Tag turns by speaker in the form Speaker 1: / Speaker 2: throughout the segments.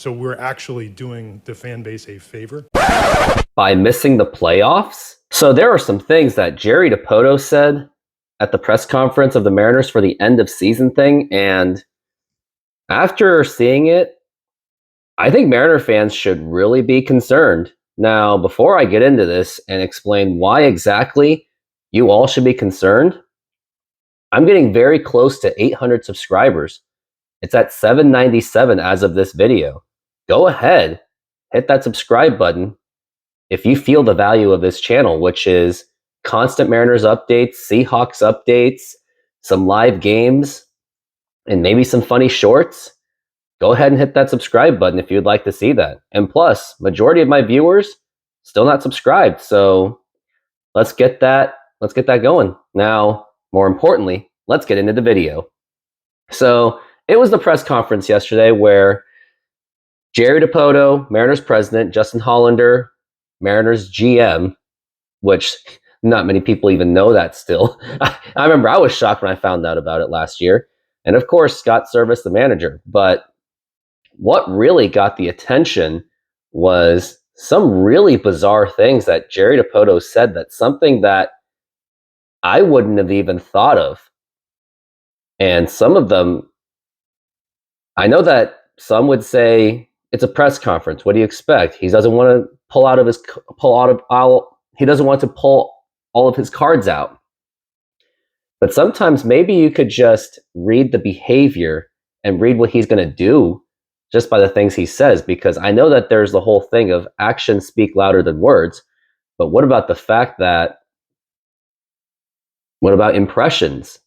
Speaker 1: So we're actually doing the fan base a favor.
Speaker 2: By missing the playoffs? So there are some things that Jerry Dipoto said at the press conference of the Mariners for the end of season thing, and after seeing it, I think Mariner fans should really be concerned. Now, before I get into this and explain why exactly you all should be concerned, I'm getting very close to 800 subscribers. It's at 797 as of this video. Go ahead, hit that subscribe button if you feel the value of this channel, which is constant Mariners updates, Seahawks updates, some live games, and maybe some funny shorts. Go ahead and hit that subscribe button if you'd like to see that. And plus, majority of my viewers still not subscribed. So let's get that going. Now, more importantly, let's get into the video. So it was the press conference yesterday where Jerry Dipoto, Mariners president, Justin Hollander, Mariners GM, which not many people even know that still. I remember I was shocked when I found out about it last year. And of course, Scott Service, the manager. But what really got the attention was some really bizarre things that Jerry Dipoto said, that's something that I wouldn't have even thought of. And some of them, I know that some would say, it's a press conference. What do you expect? He doesn't want to he doesn't want to pull all of his cards out. But sometimes maybe you could just read the behavior and read what he's going to do just by the things he says, because I know that there's the whole thing of actions speak louder than words. But what about the fact that, what about impressions?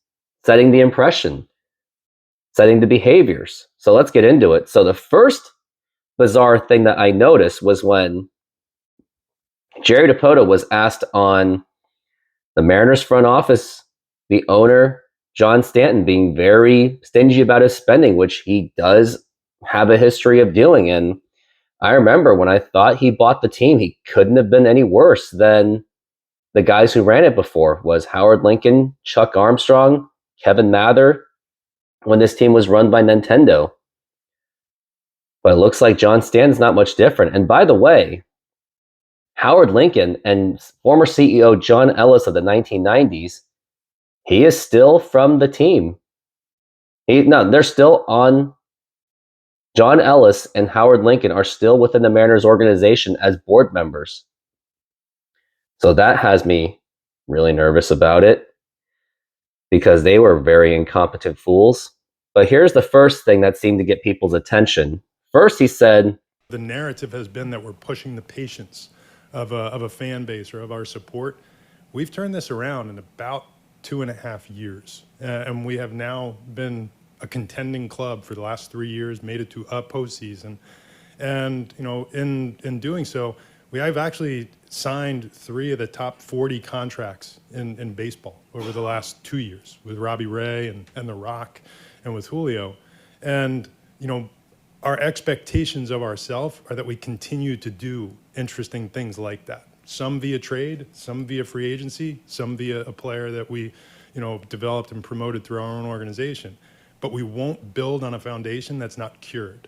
Speaker 2: Setting the impression, setting the behaviors. So let's get into it. So the first bizarre thing that I noticed was when Jerry Dipoto was asked on the Mariners front office, the owner, John Stanton, being very stingy about his spending, which he does have a history of doing. And I remember when I thought he bought the team, he couldn't have been any worse than the guys who ran it before. Was Howard Lincoln, Chuck Armstrong, Kevin Mather, when this team was run by Nintendo. But it looks like John Stanton's not much different. And by the way, Howard Lincoln and former CEO John Ellis of the 1990s, he is still from the team. They're still on. John Ellis and Howard Lincoln are still within the Mariners organization as board members. So that has me really nervous about it, because they were very incompetent fools. But here's the first thing that seemed to get people's attention. First, he said,
Speaker 1: the narrative has been that we're pushing the patience of a fan base or of our support. We've turned this around in about 2.5 years. And we have now been a contending club for the last 3 years, made it to a postseason. And, in doing so, we have actually signed 3 of the top 40 contracts in baseball over the last 2 years, with Robbie Ray and The Rock and with Julio. And, our expectations of ourselves are that we continue to do interesting things like that. Some via trade, some via free agency, some via a player that we, developed and promoted through our own organization. But we won't build on a foundation that's not cured,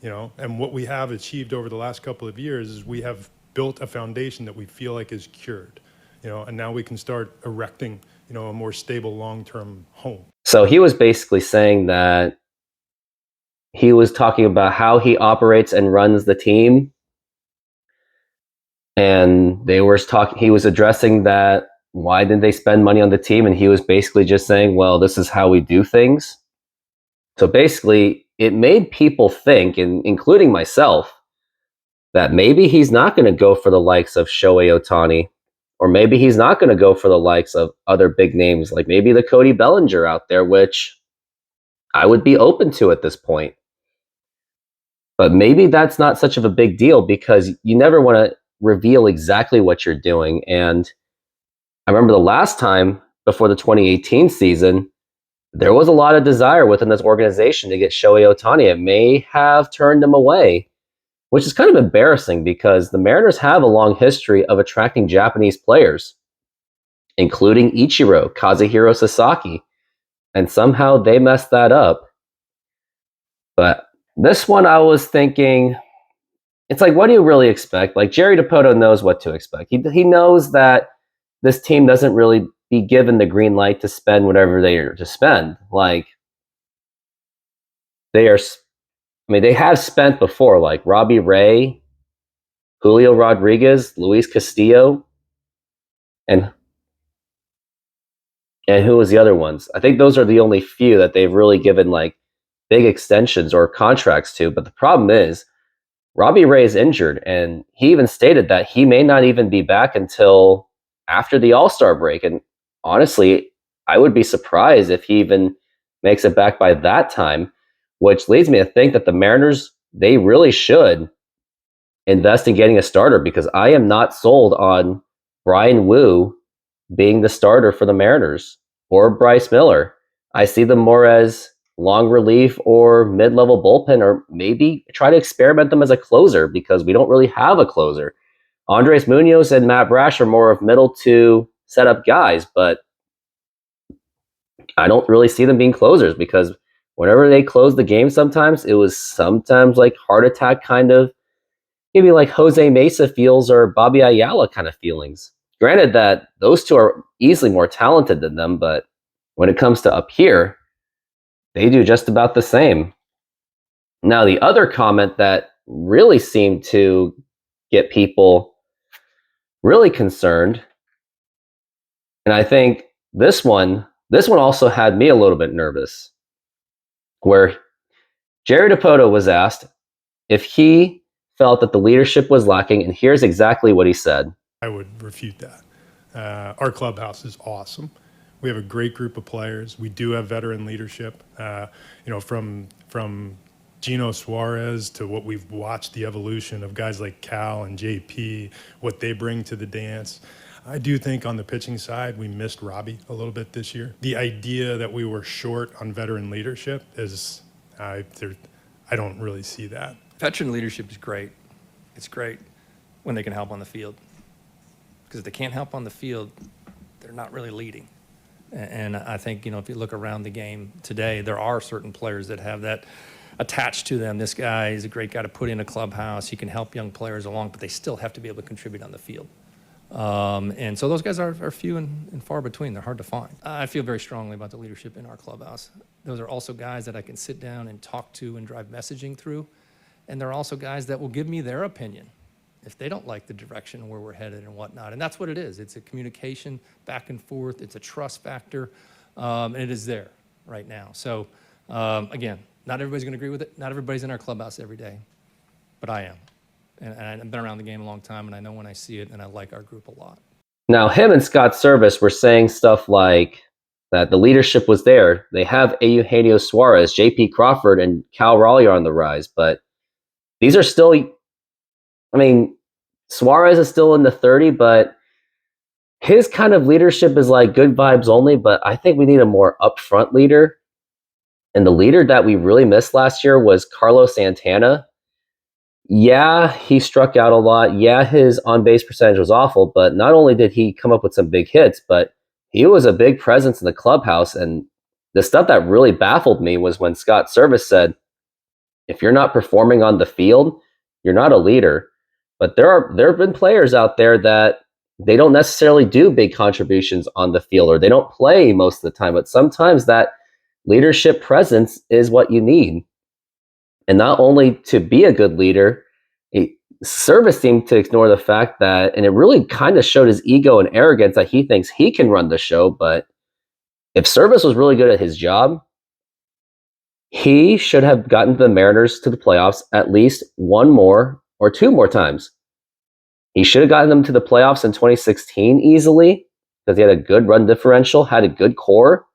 Speaker 1: And what we have achieved over the last couple of years is we have built a foundation that we feel like is cured, and now we can start erecting, a more stable long-term home.
Speaker 2: So he was basically saying that he was talking about how he operates and runs the team. And he was addressing that, why didn't they spend money on the team? And he was basically just saying, well, this is how we do things. So basically, it made people think, including myself, that maybe he's not going to go for the likes of Shohei Ohtani, or maybe he's not going to go for the likes of other big names, like maybe the Cody Bellinger out there, which I would be open to at this point. But maybe that's not such of a big deal, because you never want to reveal exactly what you're doing. And I remember the last time, before the 2018 season, there was a lot of desire within this organization to get Shohei Ohtani. It may have turned him away, which is kind of embarrassing, because the Mariners have a long history of attracting Japanese players, including Ichiro, Kazuhiro Sasaki. And somehow they messed that up. But This one I was thinking, it's like, what do you really expect? Like, Jerry Dipoto knows what to expect. He knows that this team doesn't really be given the green light to spend whatever they are to spend. Like, they are, I mean, they have spent before, like Robbie Ray, Julio Rodriguez, Luis Castillo, and who was the other ones? I think those are the only few that they've really given like big extensions or contracts to. But the problem is Robbie Ray is injured, and he even stated that he may not even be back until after the All-Star break. And honestly, I would be surprised if he even makes it back by that time, which leads me to think that the Mariners, they really should invest in getting a starter, because I am not sold on Brian Wu being the starter for the Mariners or Bryce Miller. I see them more as long relief or mid-level bullpen, or maybe try to experiment them as a closer, because we don't really have a closer. Andres Munoz and Matt Brash are more of middle to setup guys, but I don't really see them being closers, because whenever they close the game, sometimes it was sometimes like heart attack kind of, maybe like Jose Mesa feels or Bobby Ayala kind of feelings. Granted that those two are easily more talented than them, but when it comes to up here, they do just about the same. Now, the other comment that really seemed to get people really concerned, and I think this one also had me a little bit nervous, where Jerry Dipoto was asked if he felt that the leadership was lacking, and here's exactly what he said.
Speaker 1: I would refute that. Our clubhouse is awesome. We have a great group of players. We do have veteran leadership. From Gino Suarez to what we've watched, the evolution of guys like Cal and JP, what they bring to the dance. I do think on the pitching side, we missed Robbie a little bit this year. The idea that we were short on veteran leadership is, I don't really see that.
Speaker 3: Veteran leadership is great. It's great when they can help on the field. Because if they can't help on the field, they're not really leading. And I think, if you look around the game today, there are certain players that have that attached to them. This guy is a great guy to put in a clubhouse. He can help young players along, but they still have to be able to contribute on the field. And so those guys are few and far between. They're hard to find. I feel very strongly about the leadership in our clubhouse. Those are also guys that I can sit down and talk to and drive messaging through. And they're also guys that will give me their opinion if they don't like the direction where we're headed and whatnot. And that's what it is. It's a communication back and forth. It's a trust factor. And it is there right now. So, again, not everybody's going to agree with it. Not everybody's in our clubhouse every day, but I am. And I've been around the game a long time, and I know when I see it, and I like our group a lot.
Speaker 2: Now, him and Scott Service were saying stuff like that the leadership was there. They have Eugenio Suarez, J.P. Crawford, and Cal Raleigh are on the rise, but these are still, I mean, Suarez is still in the 30, but his kind of leadership is like good vibes only, but I think we need a more upfront leader. And the leader that we really missed last year was Carlos Santana. Yeah, he struck out a lot. Yeah, his on-base percentage was awful, but not only did he come up with some big hits, but he was a big presence in the clubhouse. And the stuff that really baffled me was when Scott Service said, if you're not performing on the field, you're not a leader. But there have been players out there that they don't necessarily do big contributions on the field, or they don't play most of the time, but sometimes that leadership presence is what you need. And not only to be a good leader, Service seemed to ignore the fact that, and it really kind of showed his ego and arrogance that he thinks he can run the show. But if Service was really good at his job, he should have gotten the Mariners to the playoffs at least one more or two more times. He should have gotten them to the playoffs in 2016 easily, because he had a good run differential, had a good core.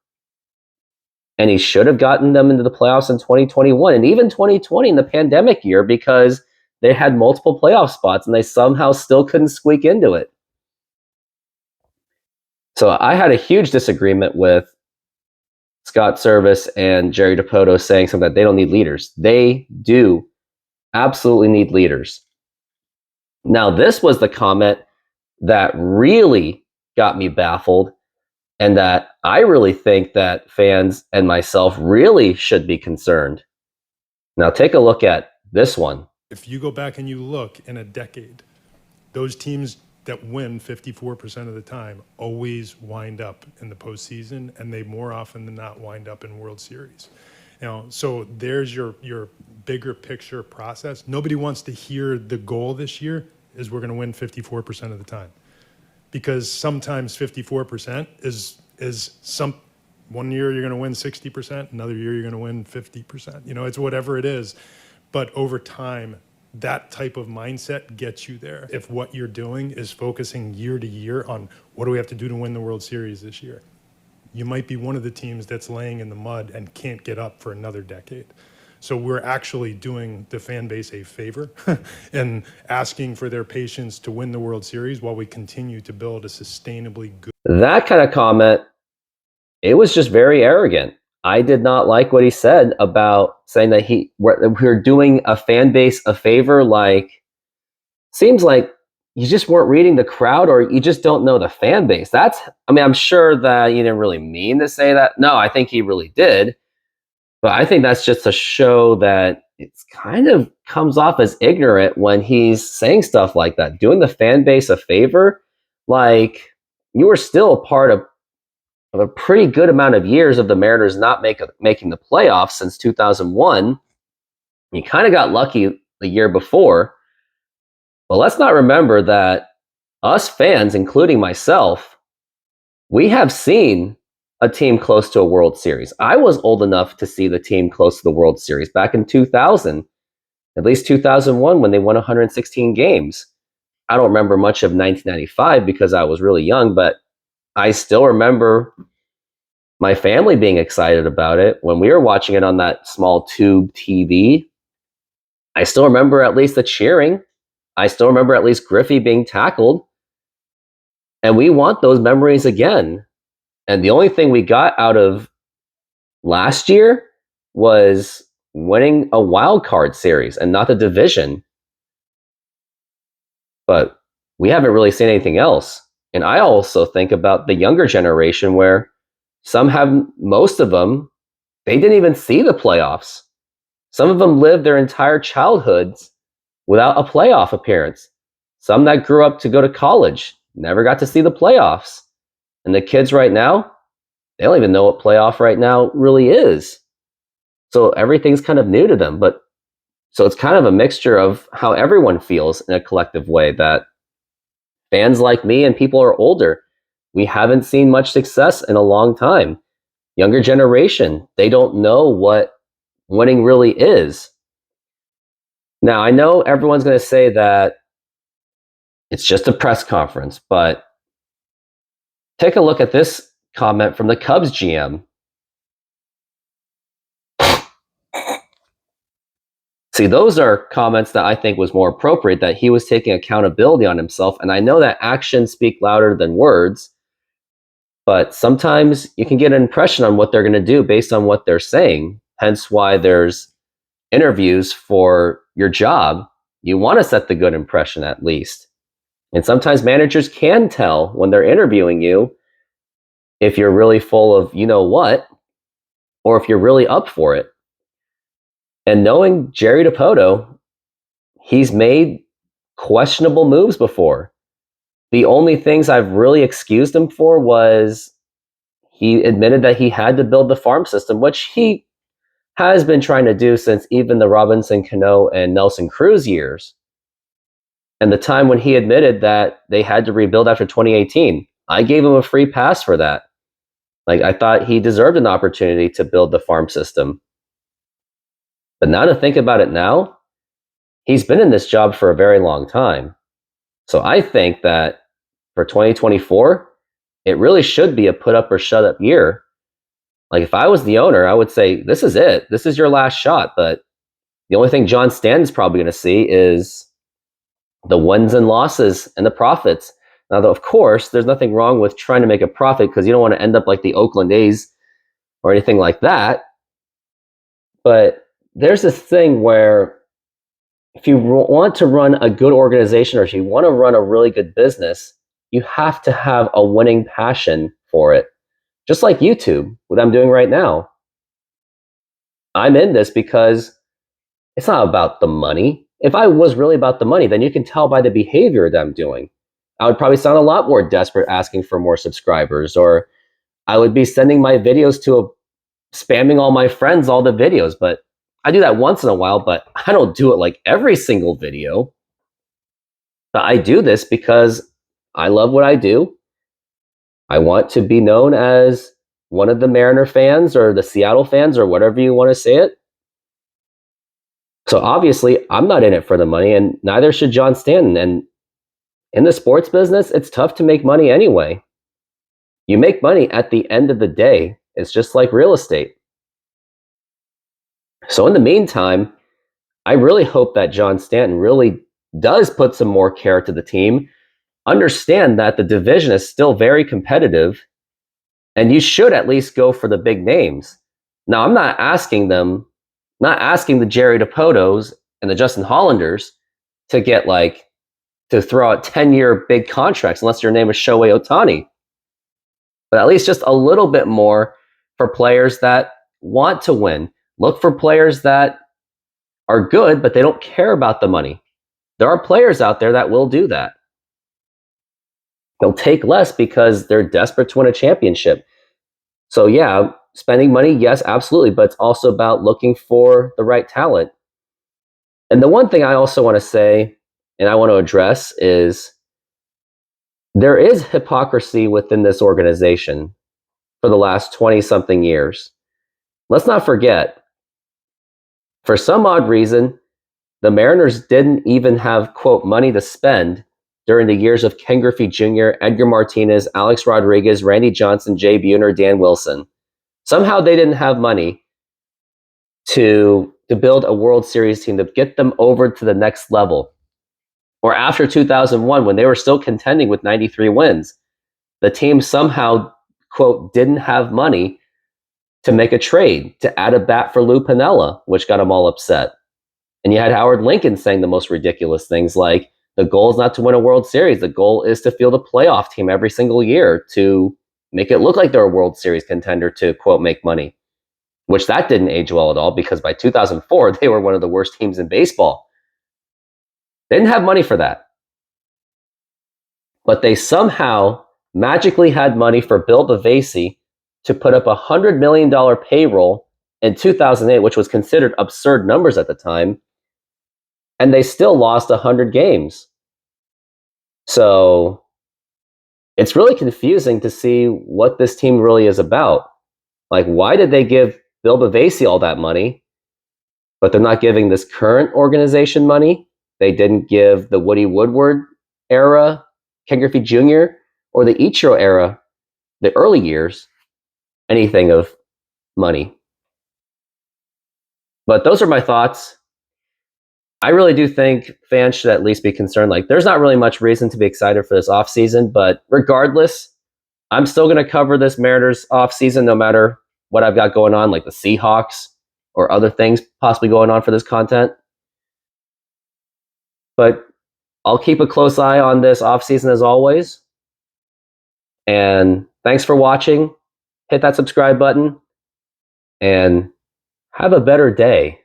Speaker 2: And he should have gotten them into the playoffs in 2021 and even 2020 in the pandemic year, because they had multiple playoff spots and they somehow still couldn't squeak into it. So I had a huge disagreement with Scott Service and Jerry Dipoto saying something that they don't need leaders. They do absolutely need leaders. Now, this was the comment that really got me baffled, and that I really think that fans and myself really should be concerned. Now take a look at this one.
Speaker 1: If you go back and you look in a decade, those teams that win 54% of the time always wind up in the postseason, and they more often than not wind up in World Series. So there's your bigger picture process. Nobody wants to hear the goal this year is we're going to win 54% of the time, because sometimes 54% is some. One year you're going to win 60%, another year you're going to win 50%. It's whatever it is, but over time, that type of mindset gets you there. If what you're doing is focusing year to year on what do we have to do to win the World Series this year, you might be one of the teams that's laying in the mud and can't get up for another decade. So we're actually doing the fan base a favor and asking for their patience to win the World Series while we continue to build a sustainably good.
Speaker 2: That kind of comment, it was just very arrogant. I did not like what he said about saying that we're doing a fan base a favor. Like, seems like you just weren't reading the crowd, or you just don't know the fan base. I'm sure that you didn't really mean to say that. No, I think he really did. But I think that's just to show that it's kind of comes off as ignorant when he's saying stuff like that. Doing the fan base a favor, like you were still a part of a pretty good amount of years of the Mariners not making the playoffs since 2001. You kind of got lucky the year before. But let's not remember that us fans, including myself, we have seen a team close to a World Series. I was old enough to see the team close to the World Series back in 2000, at least 2001 when they won 116 games. I don't remember much of 1995 because I was really young, but I still remember my family being excited about it when we were watching it on that small tube TV. I still remember at least the cheering. I still remember at least Griffey being tackled. And we want those memories again. And the only thing we got out of last year was winning a wild card series and not the division. But we haven't really seen anything else. And I also think about the younger generation where most of them, they didn't even see the playoffs. Some of them lived their entire childhoods without a playoff appearance. Some that grew up to go to college never got to see the playoffs. And the kids right now, they don't even know what playoff right now really is. So everything's kind of new to them. So it's kind of a mixture of how everyone feels in a collective way, that fans like me and people are older, we haven't seen much success in a long time. Younger generation, they don't know what winning really is. Now, I know everyone's going to say that it's just a press conference, but take a look at this comment from the Cubs GM. See, those are comments that I think was more appropriate, that he was taking accountability on himself. And I know that actions speak louder than words, but sometimes you can get an impression on what they're going to do based on what they're saying. Hence why there's interviews for your job. You want to set the good impression at least. And sometimes managers can tell when they're interviewing you if you're really full of you know what, or if you're really up for it. And knowing Jerry Dipoto, he's made questionable moves before. The only things I've really excused him for was he admitted that he had to build the farm system, which he has been trying to do since even the Robinson Cano and Nelson Cruz years. And the time when he admitted that they had to rebuild after 2018, I gave him a free pass for that. Like, I thought he deserved an opportunity to build the farm system. But now to think about it now, he's been in this job for a very long time. So I think that for 2024, it really should be a put up or shut up year. Like, if I was the owner, I would say, this is it. This is your last shot. But the only thing John Stanton's probably going to see is the wins and losses and the profits. Now, of course, there's nothing wrong with trying to make a profit, because you don't want to end up like the Oakland A's or anything like that. But there's this thing where if you want to run a good organization, or if you want to run a really good business, you have to have a winning passion for it. Just like YouTube, what I'm doing right now. I'm in this because It's not about the money. If I was really about the money, then you can tell by the behavior that I'm doing. I would probably sound a lot more desperate asking for more subscribers, or I would be sending my videos to spamming all my friends all the videos. But I do that once in a while, but I don't do it like every single video. But I do this because I love what I do. I want to be known as one of the Mariner fans or the Seattle fans or whatever you want to say it. So obviously, I'm not in it for the money, and neither should John Stanton. And in the sports business, it's tough to make money anyway. You make money at the end of the day. It's just like real estate. So in the meantime, I really hope that John Stanton really does put some more care to the team. Understand that the division is still very competitive, and you should at least go for the big names. Now, I'm not asking the Jerry Dipotos and the Justin Hollanders to get to throw out 10-year big contracts unless your name is Shohei Ohtani. But at least just a little bit more for players that want to win. Look for players that are good, but they don't care about the money. There are players out there that will do that. They'll take less because they're desperate to win a championship. So yeah, spending money, yes, absolutely, but it's also about looking for the right talent. And the one thing I also want to say, and I want to address, is there is hypocrisy within this organization for the last 20-something years. Let's not forget, for some odd reason, the Mariners didn't even have, quote, money to spend during the years of Ken Griffey Jr., Edgar Martinez, Alex Rodriguez, Randy Johnson, Jay Buhner, Dan Wilson. Somehow they didn't have money to build a World Series team to get them over to the next level. Or after 2001, when they were still contending with 93 wins, the team somehow, quote, didn't have money to make a trade to add a bat for Lou Piniella, which got them all upset. And you had Howard Lincoln saying the most ridiculous things like, the goal is not to win a World Series. The goal is to field a playoff team every single year to make it look like they're a World Series contender to, quote, make money. Which that didn't age well at all because by 2004, they were one of the worst teams in baseball. They didn't have money for that. But they somehow magically had money for Bill Bavasi to put up a $100 million payroll in 2008, which was considered absurd numbers at the time. And they still lost 100 games. So it's really confusing to see what this team really is about. Like, why did they give Bill Bavasi all that money, but they're not giving this current organization money? They didn't give the Woody Woodward era, Ken Griffey Jr., or the Ichiro era, the early years, anything of money. But those are my thoughts. I really do think fans should at least be concerned. Like, there's not really much reason to be excited for this offseason, but regardless, I'm still going to cover this Mariners offseason no matter what I've got going on, like the Seahawks or other things possibly going on for this content. But I'll keep a close eye on this offseason as always. And thanks for watching. Hit that subscribe button and have a better day.